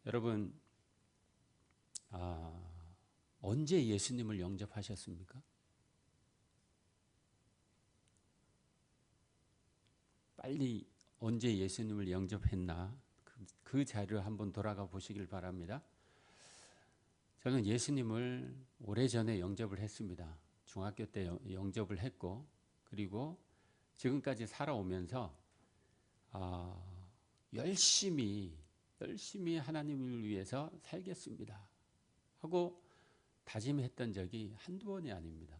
여러분, 언제 예수님을 영접하셨습니까? 빨리 언제 예수님을 영접했나? 그 자료를 한번 돌아가 보시길 바랍니다. 저는 예수님을 오래전에 영접을 했습니다. 중학교 때 영접을 했고, 그리고 지금까지 살아오면서 열심히 하나님을 위해서 살겠습니다 하고 다짐했던 적이 한두 번이 아닙니다.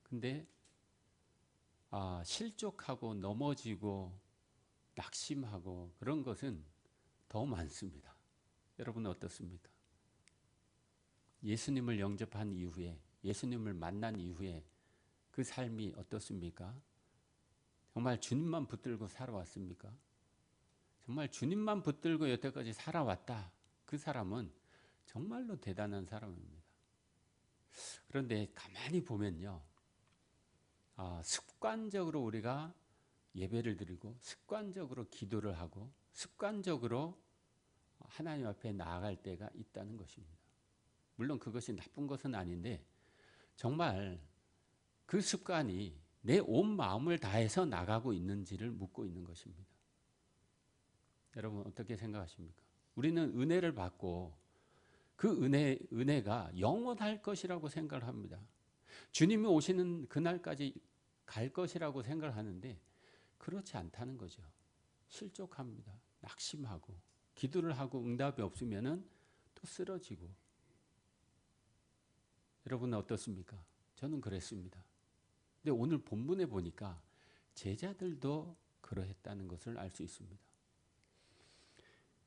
근데 실족하고 넘어지고 낙심하고 그런 것은 더 많습니다. 여러분은 어떻습니까? 예수님을 영접한 이후에, 예수님을 만난 이후에 그 삶이 어떻습니까? 정말 주님만 붙들고 살아왔습니까? 정말 주님만 붙들고 여태까지 살아왔다. 그 사람은 정말로 대단한 사람입니다. 그런데 가만히 보면요, 습관적으로 우리가 예배를 드리고 습관적으로 기도를 하고 습관적으로 하나님 앞에 나아갈 때가 있다는 것입니다. 물론 그것이 나쁜 것은 아닌데 정말 그 습관이 내 온 마음을 다해서 나가고 있는지를 묻고 있는 것입니다. 여러분 어떻게 생각하십니까? 우리는 은혜를 받고 그 은혜가 영원할 것이라고 생각을 합니다. 주님이 오시는 그날까지 갈 것이라고 생각을 하는데 그렇지 않다는 거죠. 실족합니다. 낙심하고 기도를 하고 응답이 없으면 또 쓰러지고. 여러분은 어떻습니까? 저는 그랬습니다. 근데 오늘 본문에 보니까 제자들도 그러했다는 것을 알 수 있습니다.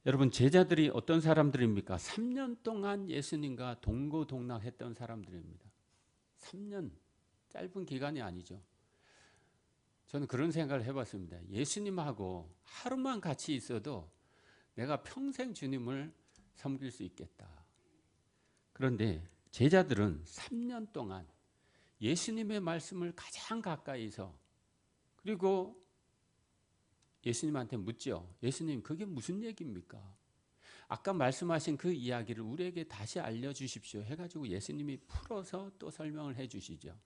여러분, 제자들이 어떤 사람들입니까? 3년 동안 예수님과 동고동락했던 사람들입니다. 3년, 짧은 기간이 아니죠. 저는 그런 생각을 해봤습니다. 예수님하고 하루만 같이 있어도 내가 평생 주님을 섬길 수 있겠다. 그런데 제자들은 3년 동안 예수님의 말씀을 가장 가까이서, 그리고 예수님한테 묻죠. 예수님, 그게 무슨 얘기입니까? 아까 말씀하신 그 이야기를 우리에게 다시 알려주십시오 해가지고 예수님이 풀어서 또 설명을 해주시죠.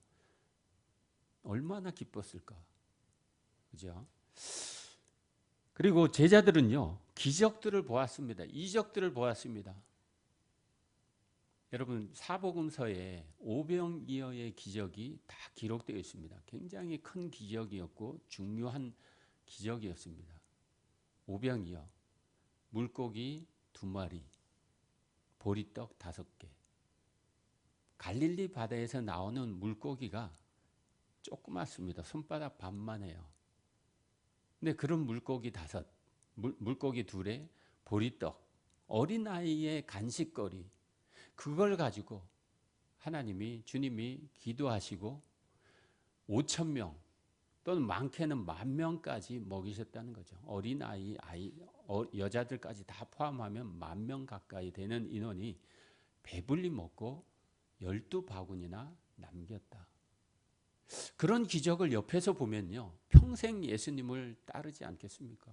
얼마나 기뻤을까? 그죠? 그리고 제자들은요, 기적들을 보았습니다. 이적들을 보았습니다. 여러분, 사복음서에 오병이어의 기적이 다 기록되어 있습니다. 굉장히 큰 기적이었고 중요한 기적이었습니다. 오병이어, 물고기 2마리, 보리떡 5개. 갈릴리 바다에서 나오는 물고기가 조그맣습니다. 손바닥 반만 해요. 근데 그런 물고기 5, 물고기 2에 보리떡, 어린아이의 간식거리, 그걸 가지고 주님이 기도하시고 5,000명 또는 많게는 10,000명까지 먹이셨다는 거죠. 어린아이, 여자들까지 다 포함하면 10,000명 가까이 되는 인원이 배불리 먹고 12바구니나 남겼다. 그런 기적을 옆에서 보면요, 평생 예수님을 따르지 않겠습니까?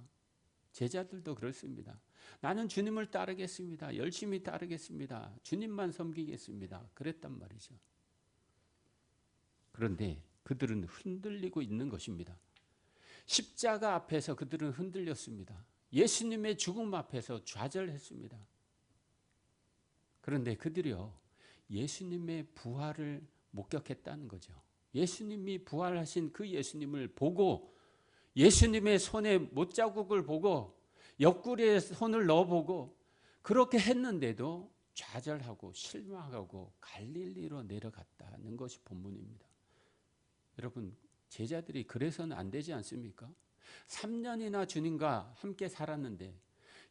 제자들도 그렇습니다. 나는 주님을 따르겠습니다. 열심히 따르겠습니다. 주님만 섬기겠습니다. 그랬단 말이죠. 그런데 그들은 흔들리고 있는 것입니다. 십자가 앞에서 그들은 흔들렸습니다. 예수님의 죽음 앞에서 좌절했습니다. 그런데 그들이요, 예수님의 부활을 목격했다는 거죠. 예수님이 부활하신 그 예수님을 보고, 예수님의 손에 못자국을 보고, 옆구리에 손을 넣어보고, 그렇게 했는데도 좌절하고 실망하고 갈릴리로 내려갔다는 것이 본문입니다. 여러분, 제자들이 그래서는 안 되지 않습니까? 3년이나 주님과 함께 살았는데,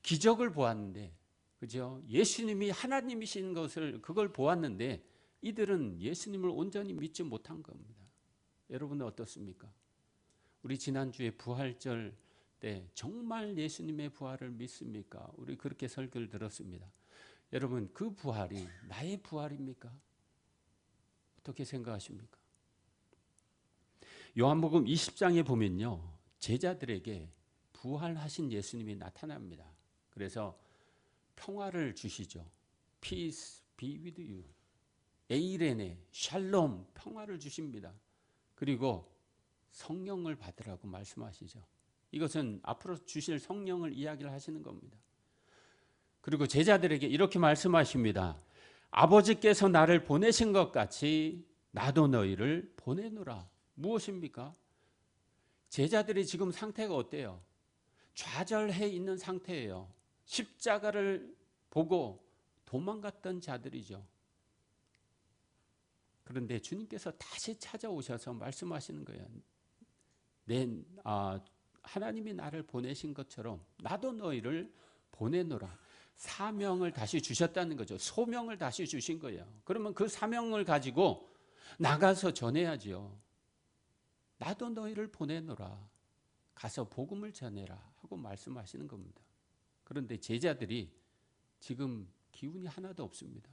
기적을 보았는데, 그죠? 예수님이 하나님이신 것을 그걸 보았는데 이들은 예수님을 온전히 믿지 못한 겁니다. 여러분은 어떻습니까? 우리 지난주에 부활절 때 정말 예수님의 부활을 믿습니까? 우리 그렇게 설교를 들었습니다. 여러분, 그 부활이 나의 부활입니까? 어떻게 생각하십니까? 요한복음 20장에 보면요, 제자들에게 부활하신 예수님이 나타납니다. 그래서 평화를 주시죠. Peace be with you. 에이레네, 샬롬, 평화를 주십니다. 그리고 성령을 받으라고 말씀하시죠. 이것은 앞으로 주실 성령을 이야기를 하시는 겁니다. 그리고 제자들에게 이렇게 말씀하십니다. 아버지께서 나를 보내신 것 같이 나도 너희를 보내노라. 무엇입니까? 제자들이 지금 상태가 어때요? 좌절해 있는 상태예요. 십자가를 보고 도망갔던 자들이죠. 그런데 주님께서 다시 찾아오셔서 말씀하시는 거예요. 하나님이 나를 보내신 것처럼 나도 너희를 보내노라. 사명을 다시 주셨다는 거죠. 소명을 다시 주신 거예요. 그러면 그 사명을 가지고 나가서 전해야죠. 나도 너희를 보내노라. 가서 복음을 전해라 하고 말씀하시는 겁니다. 그런데 제자들이 지금 기운이 하나도 없습니다.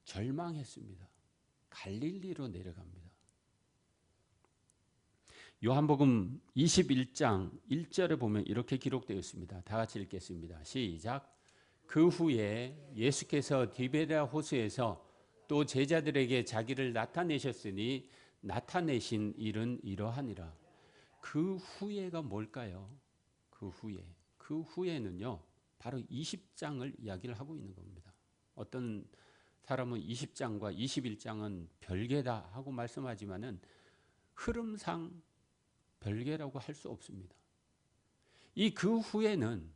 절망했습니다. 갈릴리로 내려갑니다. 요한복음 21장 1절에 보면 이렇게 기록되어 있습니다. 다 같이 읽겠습니다. 시작. 그 후에 예수께서 디베랴 호수에서 또 제자들에게 자기를 나타내셨으니 나타내신 일은 이러하니라. 그 후에가 뭘까요? 그 후에는요, 바로 20장을 이야기를 하고 있는 겁니다. 어떤 사람은 20장과 21장은 별개다 하고 말씀하지만은 흐름상 별개라고 할 수 없습니다. 이 그 후에는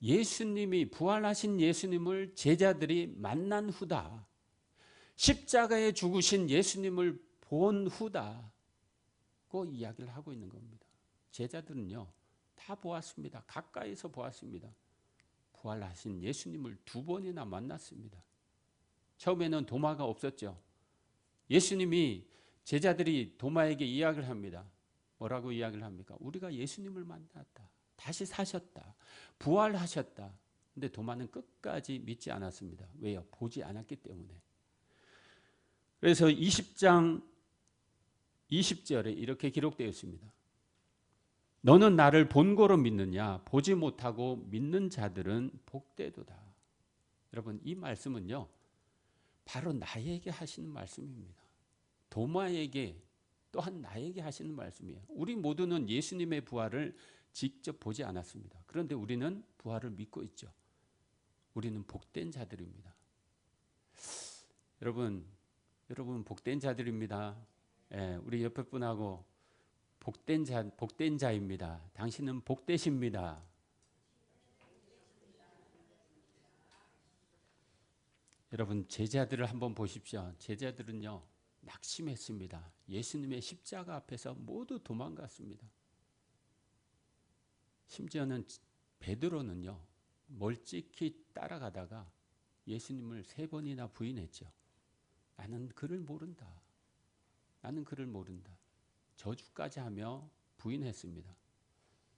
예수님이 부활하신 예수님을 제자들이 만난 후다. 십자가에 죽으신 예수님을 본 후다고 이야기를 하고 있는 겁니다. 제자들은요, 다 보았습니다. 가까이서 보았습니다. 부활하신 예수님을 2번이나 만났습니다. 처음에는 도마가 없었죠. 예수님이 제자들이 도마에게 이야기를 합니다. 뭐라고 이야기를 합니까? 우리가 예수님을 만났다. 다시 사셨다. 부활하셨다. 근데 도마는 끝까지 믿지 않았습니다. 왜요? 보지 않았기 때문에. 그래서 20장 20절에 이렇게 기록되어 있습니다. 너는 나를 본고로 믿느냐? 보지 못하고 믿는 자들은 복되도다. 여러분, 이 말씀은요, 바로 나에게 하시는 말씀입니다. 도마에게 또한 나에게 하시는 말씀이에요. 우리 모두는 예수님의 부활을 직접 보지 않았습니다. 그런데 우리는 부활을 믿고 있죠. 우리는 복된 자들입니다. 여러분 복된 자들입니다. 예, 우리 옆에 분하고 복된 자입니다. 당신은 복되십니다. 여러분, 제자들을 한번 보십시오. 제자들은요, 낙심했습니다. 예수님의 십자가 앞에서 모두 도망갔습니다. 심지어는 베드로는요, 멀찍이 따라가다가 예수님을 3번이나 부인했죠. 나는 그를 모른다. 나는 그를 모른다. 저주까지 하며 부인했습니다.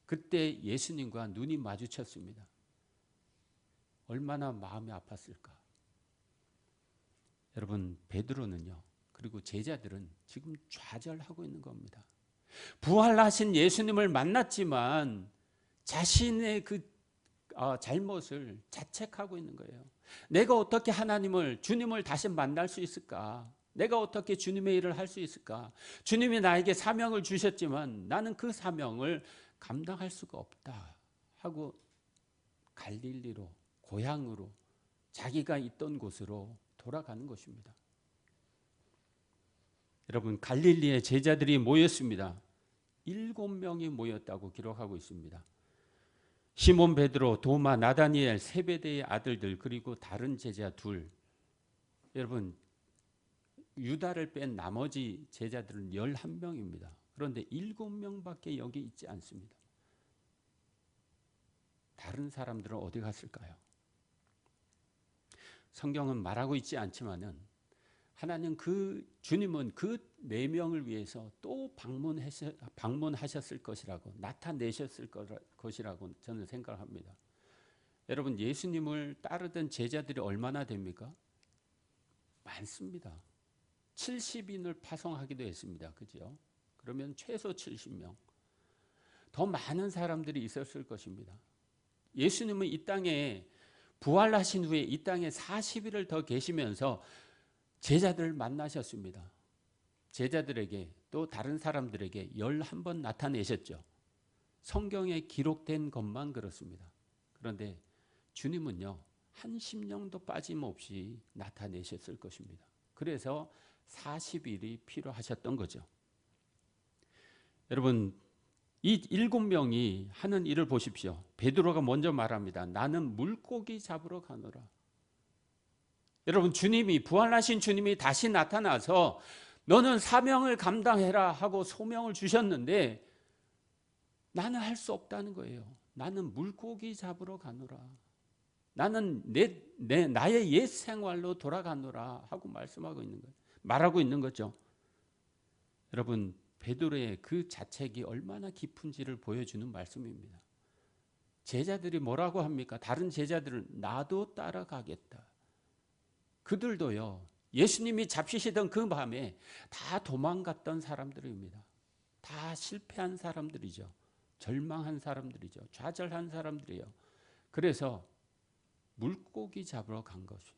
그때 예수님과 눈이 마주쳤습니다. 얼마나 마음이 아팠을까. 여러분, 베드로는요, 그리고 제자들은 지금 좌절하고 있는 겁니다. 부활하신 예수님을 만났지만 자신의 그 잘못을 자책하고 있는 거예요. 내가 어떻게 주님을 다시 만날 수 있을까? 내가 어떻게 주님의 일을 할 수 있을까? 주님이 나에게 사명을 주셨지만 나는 그 사명을 감당할 수가 없다 하고 갈릴리로, 고향으로, 자기가 있던 곳으로 돌아가는 것입니다. 여러분, 갈릴리에 제자들이 모였습니다. 7명이 모였다고 기록하고 있습니다. 시몬 베드로, 도마, 나다니엘, 세베대의 아들들, 그리고 다른 제자 2. 여러분, 유다를 뺀 나머지 제자들은 11명입니다. 그런데 7명밖에 여기 있지 않습니다. 다른 사람들은 어디 갔을까요? 성경은 말하고 있지 않지만은 하나님 주님은 그 4명을 위해서 또 방문하셨을 것이라고, 나타내셨을 것이라고 저는 생각합니다. 여러분, 예수님을 따르던 제자들이 얼마나 됩니까? 많습니다. 70인을 파송하기도 했습니다. 그죠? 그러면 최소 70명. 더 많은 사람들이 있었을 것입니다. 예수님은 이 땅에 부활하신 후에 이 땅에 40일을 더 계시면서 제자들을 만나셨습니다. 제자들에게 또 다른 사람들에게 11번 나타내셨죠. 성경에 기록된 것만 그렇습니다. 그런데 주님은요, 한 심령도 빠짐없이 나타내셨을 것입니다. 그래서 40일이 필요하셨던 거죠. 여러분, 이 7명이 하는 일을 보십시오. 베드로가 먼저 말합니다. 나는 물고기 잡으러 가노라. 여러분, 주님이, 부활하신 주님이 다시 나타나서 너는 사명을 감당해라 하고 소명을 주셨는데 나는 할 수 없다는 거예요. 나는 물고기 잡으러 가노라. 나는 나의 옛 생활로 돌아가노라 하고 말씀하고 있는 거예요. 말하고 있는 거죠. 여러분, 베드로의 그 자책이 얼마나 깊은지를 보여주는 말씀입니다. 제자들이 뭐라고 합니까? 다른 제자들은 나도 따라가겠다. 그들도요, 예수님이 잡히시던 그 밤에 다 도망갔던 사람들입니다. 다 실패한 사람들이죠. 절망한 사람들이죠. 좌절한 사람들이에요. 그래서 물고기 잡으러 간 것이.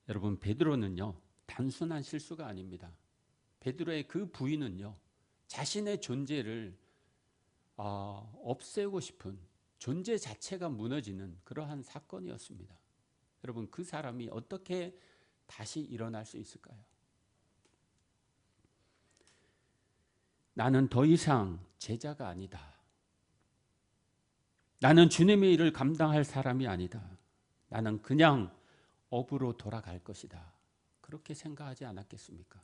여러분, 베드로는요, 단순한 실수가 아닙니다. 베드로의 그 부인은요, 자신의 존재를 없애고 싶은 존재 자체가 무너지는 그러한 사건이었습니다. 여러분, 그 사람이 어떻게 다시 일어날 수 있을까요? 나는 더 이상 제자가 아니다. 나는 주님의 일을 감당할 사람이 아니다. 나는 그냥 업으로 돌아갈 것이다. 그렇게 생각하지 않았겠습니까?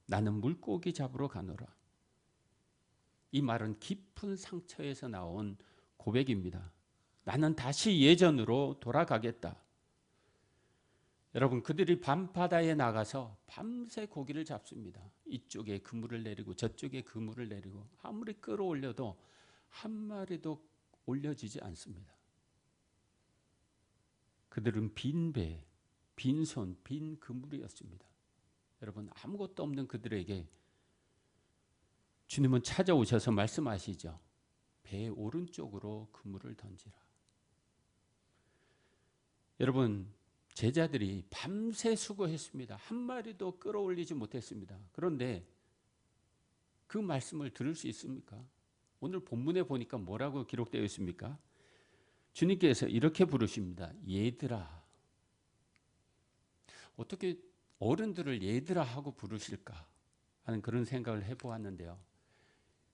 나는 물고기 잡으러 가노라. 이 말은 깊은 상처에서 나온 고백입니다. 나는 다시 예전으로 돌아가겠다. 여러분, 그들이 밤바다에 나가서 밤새 고기를 잡습니다. 이쪽에 그물을 내리고 저쪽에 그물을 내리고 아무리 끌어올려도 한 마리도 올려지지 않습니다. 그들은 빈 배, 빈손, 빈 그물이었습니다. 여러분, 아무것도 없는 그들에게 주님은 찾아오셔서 말씀하시죠. 배 오른쪽으로 그물을 던지라. 여러분, 제자들이 밤새 수고했습니다. 한 마리도 끌어올리지 못했습니다. 그런데 그 말씀을 들을 수 있습니까? 오늘 본문에 보니까 뭐라고 기록되어 있습니까? 주님께서 이렇게 부르십니다. 얘들아. 어떻게 어른들을 얘들아 하고 부르실까 하는 그런 생각을 해보았는데요.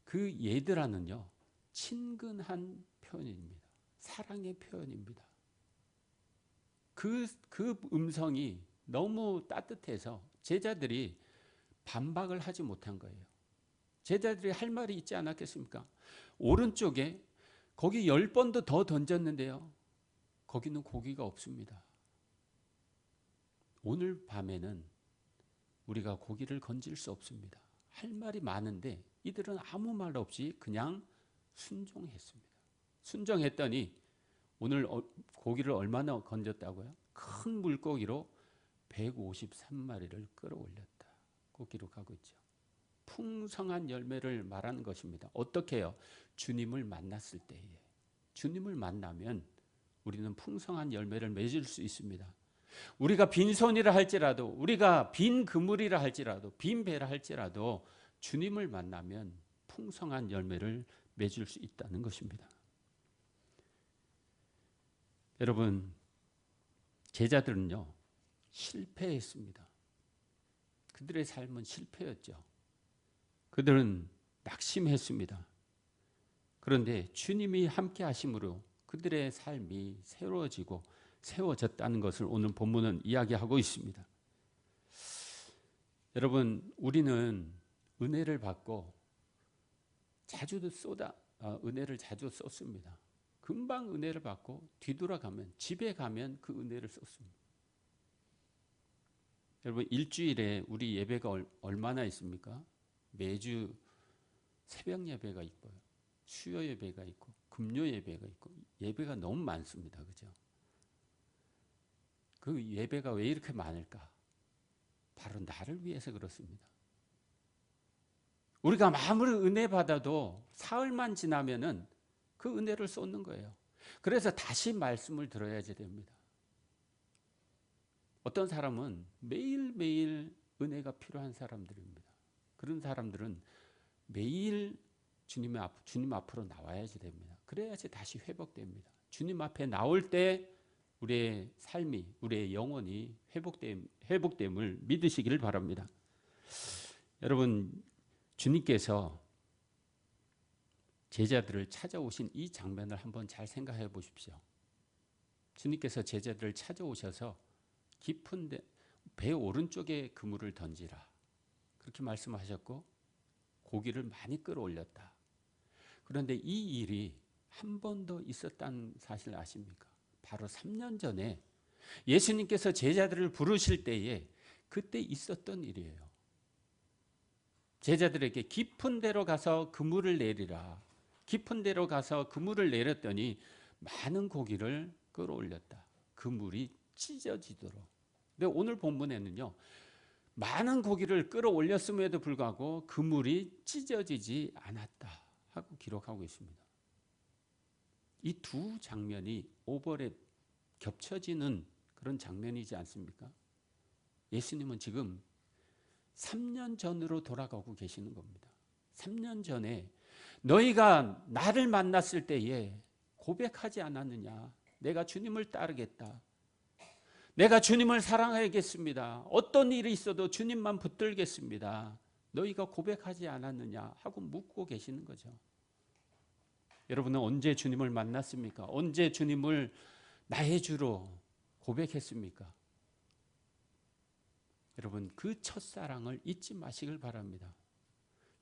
그 얘들아는요, 친근한 표현입니다. 사랑의 표현입니다. 그 음성이 너무 따뜻해서 제자들이 반박을 하지 못한 거예요. 제자들이 할 말이 있지 않았겠습니까? 오른쪽에 거기 10번도 더 던졌는데요. 거기는 고기가 없습니다. 오늘 밤에는 우리가 고기를 건질 수 없습니다. 할 말이 많은데 이들은 아무 말 없이 그냥 순종했습니다. 순종했더니 오늘 고기를 얼마나 건졌다고요? 큰 물고기로 153마리를 끌어올렸다고 기록하고 있죠. 풍성한 열매를 말하는 것입니다. 어떻게 해요? 주님을 만났을 때에. 주님을 만나면 우리는 풍성한 열매를 맺을 수 있습니다. 우리가 빈손이라 할지라도, 우리가 빈 그물이라 할지라도, 빈 배라 할지라도 주님을 만나면 풍성한 열매를 맺을 수 있다는 것입니다. 여러분, 제자들은요, 실패했습니다. 그들의 삶은 실패였죠. 그들은 낙심했습니다. 그런데 주님이 함께 하심으로 그들의 삶이 새로워지고 세워졌다는 것을 오늘 본문은 이야기하고 있습니다. 여러분, 우리는 은혜를 받고 은혜를 자주 썼습니다. 금방 은혜를 받고 뒤돌아가면, 집에 가면 그 은혜를 썼습니다. 여러분, 일주일에 우리 예배가 얼마나 있습니까? 매주 새벽 예배가 있고요, 수요 예배가 있고, 금요 예배가 있고, 예배가 너무 많습니다. 그죠? 그 예배가 왜 이렇게 많을까? 바로 나를 위해서 그렇습니다. 우리가 아무리 은혜 받아도 사흘만 지나면은 그 은혜를 쏟는 거예요. 그래서 다시 말씀을 들어야지 됩니다. 어떤 사람은 매일매일 은혜가 필요한 사람들입니다. 그런 사람들은 매일 주님 앞으로 나와야지 됩니다. 그래야지 다시 회복됩니다. 주님 앞에 나올 때 우리의 삶이, 우리의 영혼이 회복됨을 믿으시기를 바랍니다. 여러분, 주님께서 제자들을 찾아오신 이 장면을 한번 잘 생각해 보십시오. 주님께서 제자들을 찾아오셔서 깊은 배 오른쪽에 그물을 던지라, 그렇게 말씀하셨고 고기를 많이 끌어올렸다. 그런데 이 일이 한 번 더 있었다는 사실 아십니까? 바로 3년 전에 예수님께서 제자들을 부르실 때에 그때 있었던 일이에요. 제자들에게 깊은 데로 가서 그물을 내리라, 깊은 데로 가서 그물을 내렸더니 많은 고기를 끌어올렸다. 그물이 찢어지도록. 근데 오늘 본문에는요, 많은 고기를 끌어올렸음에도 불구하고 그물이 찢어지지 않았다 하고 기록하고 있습니다. 이 두 장면이 오버랩 겹쳐지는 그런 장면이지 않습니까? 예수님은 지금 3년 전으로 돌아가고 계시는 겁니다. 3년 전에 너희가 나를 만났을 때에 고백하지 않았느냐? 내가 주님을 따르겠다. 내가 주님을 사랑하겠습니다. 어떤 일이 있어도 주님만 붙들겠습니다. 너희가 고백하지 않았느냐? 하고 묻고 계시는 거죠. 여러분은 언제 주님을 만났습니까? 언제 주님을 나의 주로 고백했습니까? 여러분, 그 첫사랑을 잊지 마시길 바랍니다.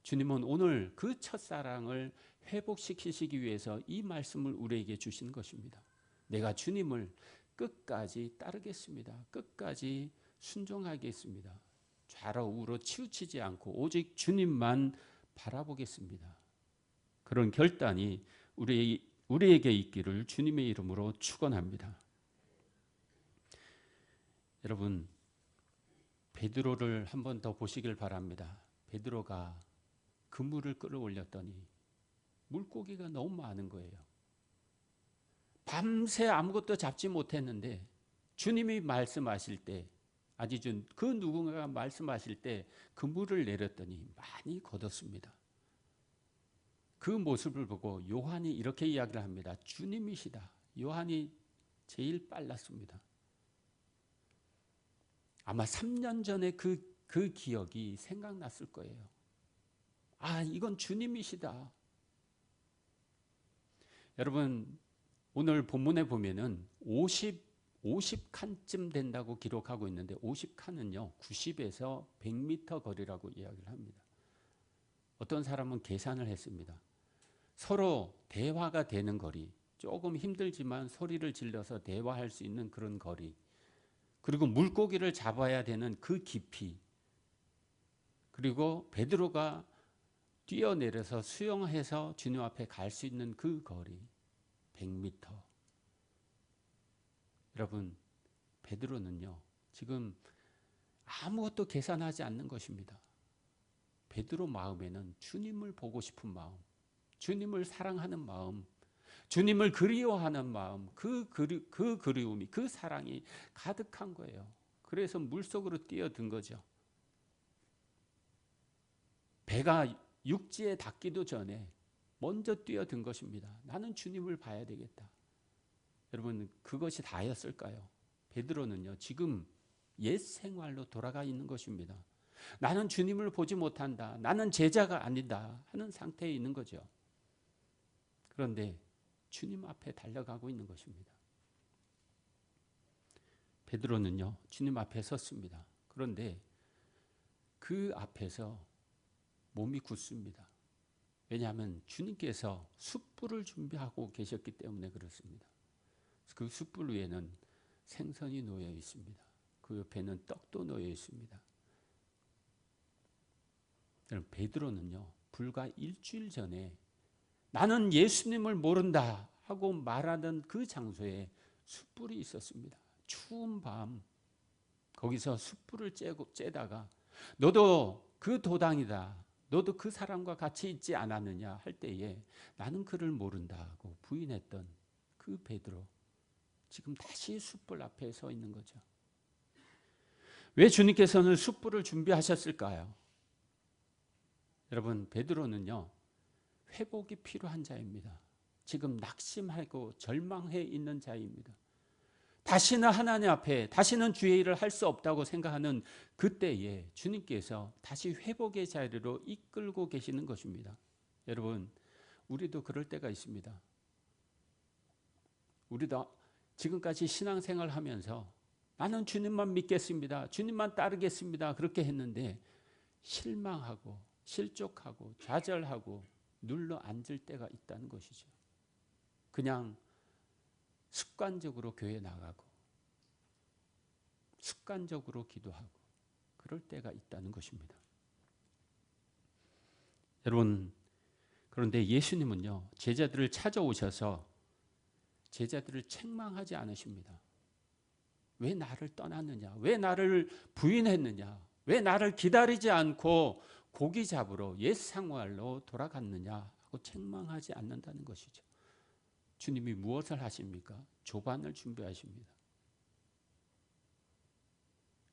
주님은 오늘 그 첫사랑을 회복시키시기 위해서 이 말씀을 우리에게 주신 것입니다. 내가 주님을 끝까지 따르겠습니다. 끝까지 순종하겠습니다. 좌로 우로 치우치지 않고 오직 주님만 바라보겠습니다. 그런 결단이 우리에게 있기를 주님의 이름으로 축원합니다. 여러분, 베드로를 한 번 더 보시길 바랍니다. 베드로가 그물을 끌어올렸더니 물고기가 너무 많은 거예요. 밤새 아무것도 잡지 못했는데 주님이 말씀하실 때, 그 누군가가 말씀하실 때 그물을 내렸더니 많이 거뒀습니다. 그 모습을 보고 요한이 이렇게 이야기를 합니다. 주님이시다. 요한이 제일 빨랐습니다. 아마 3년 전에 그 기억이 생각났을 거예요. 아, 이건 주님이시다. 여러분, 오늘 본문에 보면은 50칸쯤 된다고 기록하고 있는데 50칸은요 90에서 100m 거리라고 이야기를 합니다. 어떤 사람은 계산을 했습니다. 서로 대화가 되는 거리, 조금 힘들지만 소리를 질러서 대화할 수 있는 그런 거리, 그리고 물고기를 잡아야 되는 그 깊이, 그리고 베드로가 뛰어내려서 수영해서 주님 앞에 갈 수 있는 그 거리, 100m. 여러분, 베드로는요 지금 아무것도 계산하지 않는 것입니다. 베드로 마음에는 주님을 보고 싶은 마음, 주님을 사랑하는 마음, 주님을 그리워하는 마음, 그 그리움이, 그 사랑이 가득한 거예요. 그래서 물속으로 뛰어든 거죠. 배가 육지에 닿기도 전에 먼저 뛰어든 것입니다. 나는 주님을 봐야 되겠다. 여러분, 그것이 다였을까요? 베드로는요 지금 옛 생활로 돌아가 있는 것입니다. 나는 주님을 보지 못한다, 나는 제자가 아니다 하는 상태에 있는 거죠. 그런데 주님 앞에 달려가고 있는 것입니다. 베드로는요 주님 앞에 섰습니다. 그런데 그 앞에서 몸이 굳습니다. 왜냐하면 주님께서 숯불을 준비하고 계셨기 때문에 그렇습니다. 그 숯불 위에는 생선이 놓여 있습니다. 그 옆에는 떡도 놓여 있습니다. 베드로는요 불과 일주일 전에 나는 예수님을 모른다 하고 말하던 그 장소에 숯불이 있었습니다. 추운 밤 거기서 숯불을 쬐다가 너도 그 도당이다, 너도 그 사람과 같이 있지 않았느냐 할 때에 나는 그를 모른다고 부인했던 그 베드로 지금 다시 숯불 앞에 서 있는 거죠. 왜 주님께서는 숯불을 준비하셨을까요? 여러분, 베드로는요, 회복이 필요한 자입니다. 지금 낙심하고 절망해 있는 자입니다. 다시는 하나님 앞에 다시는 주의 일을 할 수 없다고 생각하는 그때에 주님께서 다시 회복의 자리로 이끌고 계시는 것입니다. 여러분, 우리도 그럴 때가 있습니다. 우리도 지금까지 신앙생활 하면서 나는 주님만 믿겠습니다, 주님만 따르겠습니다, 그렇게 했는데 실망하고 실족하고 좌절하고 눌러 앉을 때가 있다는 것이죠. 그냥 습관적으로 교회 나가고 습관적으로 기도하고 그럴 때가 있다는 것입니다. 여러분, 그런데 예수님은요, 제자들을 찾아오셔서 제자들을 책망하지 않으십니다. 왜 나를 떠났느냐? 왜 나를 부인했느냐? 왜 나를 기다리지 않고 고기 잡으러 옛 생활로 돌아갔느냐 하고 책망하지 않는다는 것이죠. 주님이 무엇을 하십니까? 조반을 준비하십니다.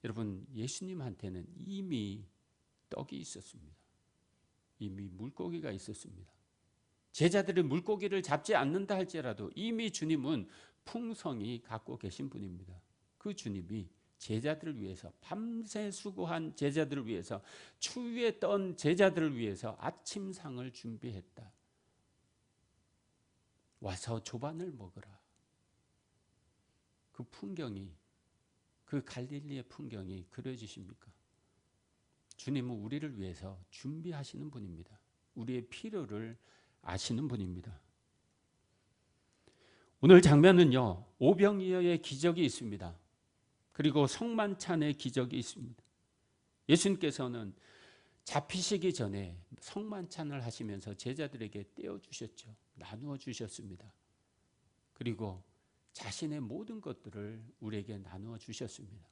여러분, 예수님한테는 이미 떡이 있었습니다. 이미 물고기가 있었습니다. 제자들이 물고기를 잡지 않는다 할지라도 이미 주님은 풍성히 갖고 계신 분입니다. 그 주님이 제자들을 위해서, 밤새 수고한 제자들을 위해서, 추위에 떤 제자들을 위해서 아침상을 준비했다. 와서 조반을 먹으라. 그 풍경이, 그 갈릴리의 풍경이 그려지십니까? 주님은 우리를 위해서 준비하시는 분입니다. 우리의 필요를 아시는 분입니다. 오늘 장면은요, 오병이어의 기적이 있습니다. 그리고 성만찬의 기적이 있습니다. 예수님께서는 잡히시기 전에 성만찬을 하시면서 제자들에게 떼어주셨죠. 나누어 주셨습니다. 그리고 자신의 모든 것들을 우리에게 나누어 주셨습니다.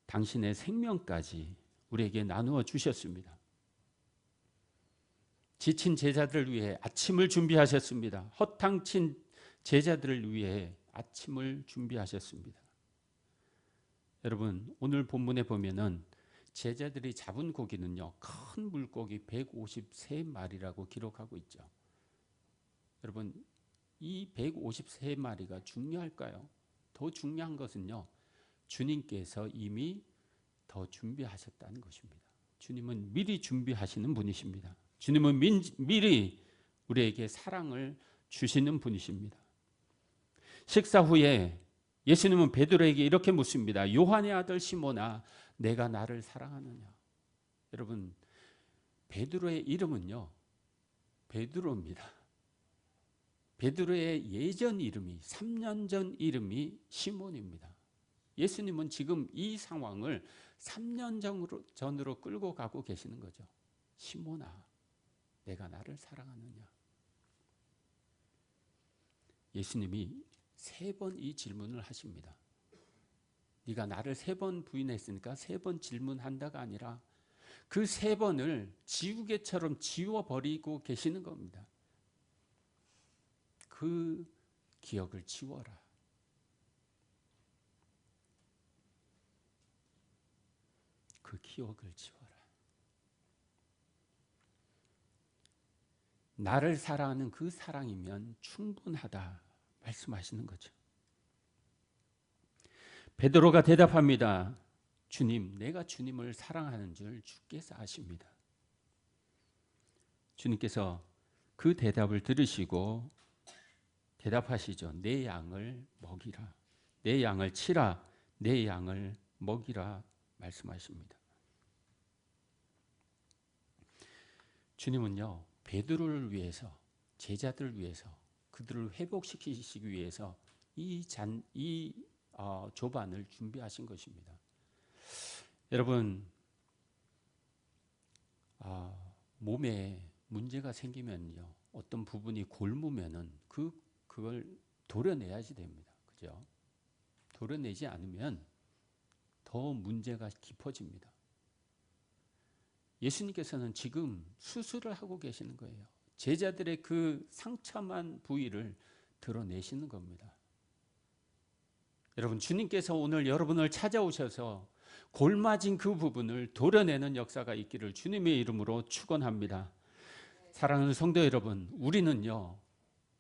당신의 생명까지 우리에게 나누어 주셨습니다. 지친 제자들을 위해 아침을 준비하셨습니다. 허탕친 제자들을 위해 아침을 준비하셨습니다. 여러분, 오늘 본문에 보면은 제자들이 잡은 고기는요, 큰 물고기 153마리라고 기록하고 있죠. 여러분, 이 153마리가 중요할까요? 더 중요한 것은요, 주님께서 이미 더 준비하셨다는 것입니다. 주님은 미리 준비하시는 분이십니다. 주님은 미리 우리에게 사랑을 주시는 분이십니다. 식사 후에 예수님은 베드로에게 이렇게 묻습니다. 요한의 아들 시몬아, 내가 나를 사랑하느냐? 여러분, 베드로의 이름은요, 베드로입니다. 베드로의 예전 이름이, 3년 전 이름이 시몬입니다. 예수님은 지금 이 상황을 3년 전으로 끌고 가고 계시는 거죠. 시몬아, 내가 나를 사랑하느냐? 예수님이 3번 이 질문을 하십니다. 네가 나를 3번 부인했으니까 3번 질문한다가 아니라 그 3번을 지우개처럼 지워버리고 계시는 겁니다. 그 기억을 지워라. 그 기억을 지워라. 나를 사랑하는 그 사랑이면 충분하다 말씀하시는 거죠. 베드로가 대답합니다. 주님, 내가 주님을 사랑하는 줄 주께서 아십니다. 주님께서 그 대답을 들으시고 대답하시죠. 내 양을 먹이라. 내 양을 치라. 내 양을 먹이라 말씀하십니다. 주님은요, 베드로를 위해서, 제자들을 위해서, 그들을 회복시키시기 위해서 이 조반을 준비하신 것입니다. 여러분, 몸에 문제가 생기면요, 어떤 부분이 골무면은 그걸 도려내야지 됩니다. 그죠? 도려내지 않으면 더 문제가 깊어집니다. 예수님께서는 지금 수술을 하고 계시는 거예요. 제자들의 그 상처만 부위를 드러내시는 겁니다. 여러분, 주님께서 오늘 여러분을 찾아오셔서 골마진 그 부분을 도려내는 역사가 있기를 주님의 이름으로 축원합니다. 사랑하는 성도 여러분, 우리는요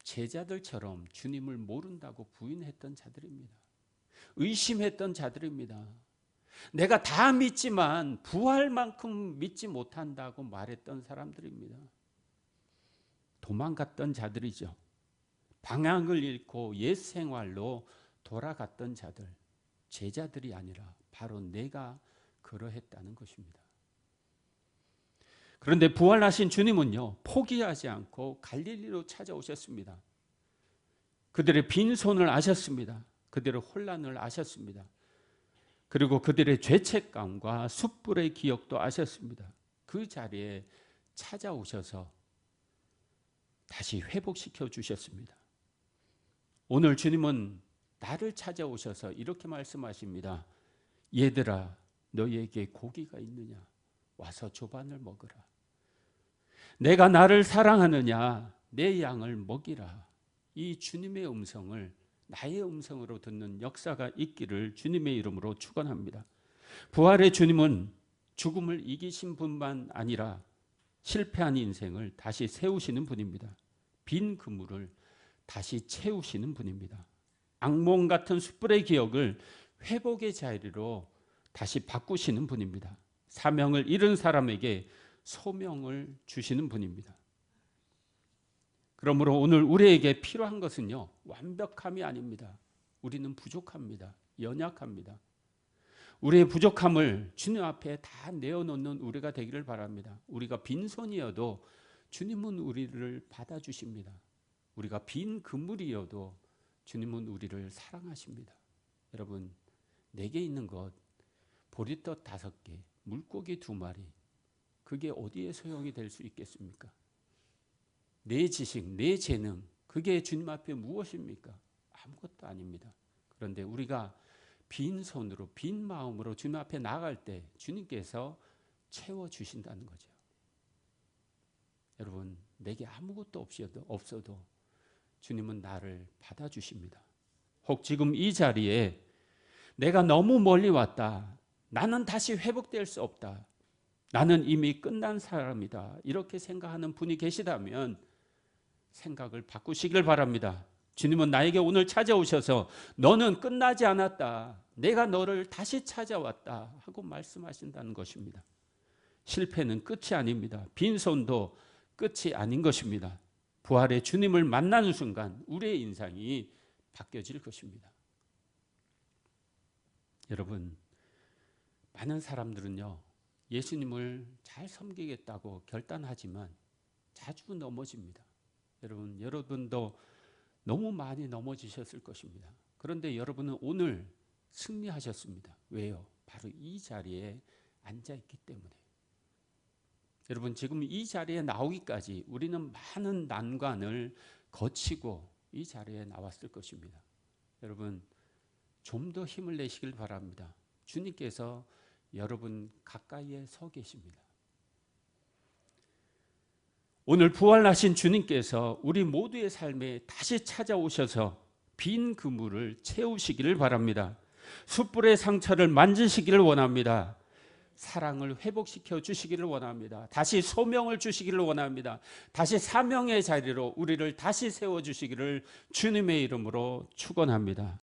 제자들처럼 주님을 모른다고 부인했던 자들입니다. 의심했던 자들입니다. 내가 다 믿지만 부활만큼 믿지 못한다고 말했던 사람들입니다. 도망갔던 자들이죠. 방향을 잃고 옛 생활로 돌아갔던 자들, 제자들이 아니라 바로 내가 그러했다는 것입니다. 그런데 부활하신 주님은요 포기하지 않고 갈릴리로 찾아오셨습니다. 그들의 빈손을 아셨습니다. 그들의 혼란을 아셨습니다. 그리고 그들의 죄책감과 숯불의 기억도 아셨습니다. 그 자리에 찾아오셔서 다시 회복시켜 주셨습니다. 오늘 주님은 나를 찾아오셔서 이렇게 말씀하십니다. 얘들아, 너희에게 고기가 있느냐? 와서 조반을 먹으라. 내가 나를 사랑하느냐? 내 양을 먹이라. 이 주님의 음성을 나의 음성으로 듣는 역사가 있기를 주님의 이름으로 축원합니다. 부활의 주님은 죽음을 이기신 분만 아니라 실패한 인생을 다시 세우시는 분입니다. 빈 그물을 다시 채우시는 분입니다. 악몽 같은 숯불의 기억을 회복의 자리로 다시 바꾸시는 분입니다. 사명을 잃은 사람에게 소명을 주시는 분입니다. 그러므로 오늘 우리에게 필요한 것은요 완벽함이 아닙니다. 우리는 부족합니다. 연약합니다. 우리의 부족함을 주님 앞에 다 내어놓는 우리가 되기를 바랍니다. 우리가 빈손이어도 주님은 우리를 받아주십니다. 우리가 빈 그물이어도 주님은 우리를 사랑하십니다. 여러분, 내게 있는 것 보리떡 5개, 물고기 2마리, 그게 어디에 소용이 될 수 있겠습니까? 내 지식, 내 재능, 그게 주님 앞에 무엇입니까? 아무것도 아닙니다. 그런데 우리가 빈손으로, 빈 마음으로 주님 앞에 나갈 때 주님께서 채워주신다는 거죠. 여러분, 내게 아무것도 없어도 주님은 나를 받아주십니다. 혹 지금 이 자리에 내가 너무 멀리 왔다. 나는 다시 회복될 수 없다. 나는 이미 끝난 사람이다. 이렇게 생각하는 분이 계시다면 생각을 바꾸시길 바랍니다. 주님은 나에게 오늘 찾아오셔서 너는 끝나지 않았다. 내가 너를 다시 찾아왔다 하고 말씀하신다는 것입니다. 실패는 끝이 아닙니다. 빈손도 끝이 아닌 것입니다. 부활의 주님을 만나는 순간 우리의 인상이 바뀌어질 것입니다. 여러분, 많은 사람들은요 예수님을 잘 섬기겠다고 결단하지만 자주 넘어집니다. 여러분도 너무 많이 넘어지셨을 것입니다. 그런데 여러분은 오늘 승리하셨습니다. 왜요? 바로 이 자리에 앉아있기 때문에. 여러분, 지금 이 자리에 나오기까지 우리는 많은 난관을 거치고 이 자리에 나왔을 것입니다. 여러분, 좀 더 힘을 내시길 바랍니다. 주님께서 여러분 가까이에 서 계십니다. 오늘 부활하신 주님께서 우리 모두의 삶에 다시 찾아오셔서 빈 그물을 채우시기를 바랍니다. 숯불의 상처를 만지시기를 원합니다. 사랑을 회복시켜 주시기를 원합니다. 다시 소명을 주시기를 원합니다. 다시 사명의 자리로 우리를 다시 세워주시기를 주님의 이름으로 축원합니다.